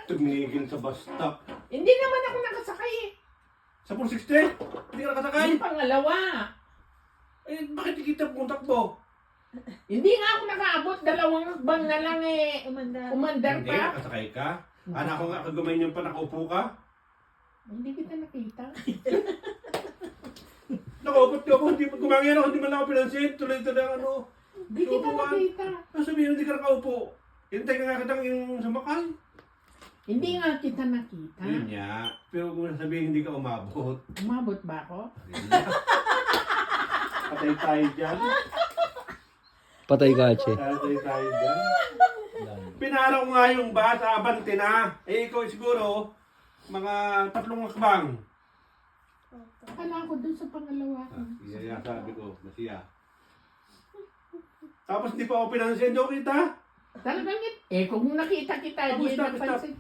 Tumigil sa bus stop. Hindi naman ako nakasakay eh. Sa 460? Hindi ka nakasakay? Yung pangalawa. Eh, bakit kita pong takbo? Hindi nga ako nakaabot. Dalawang hakbang na lang eh. Umandar Hindi, pa. nakasakay ka? Anak ko nga, kagumay niyo pa, nakaupo ka? Hindi kita nakita. Nakaupot ka po, hindi gumangyan ako, hindi man lang ako pinansin. Tuloy-tuloy ang ano. Hindi kita nakita. Sabihin, hindi ka nakaupo. Hintay ka nga kitang yung sumakay. Hindi nga kita nakita. Yun niya. Pero kung sabihin, hindi ka umabot. Umabot ba ako? Patay tayo dyan. Patay ka, Che. Patay tayo dyan. Pinaraw nga yung bus, abante na. Eh, ikaw siguro, mga 3 hakbang. Akala ko dun sa pangalawa. Iya, sabi ko, masiya. Tapos hindi pa ako pinansin, do kita? Talagang yun. Eh kung nakita kita, hindi Kamusta? napansin.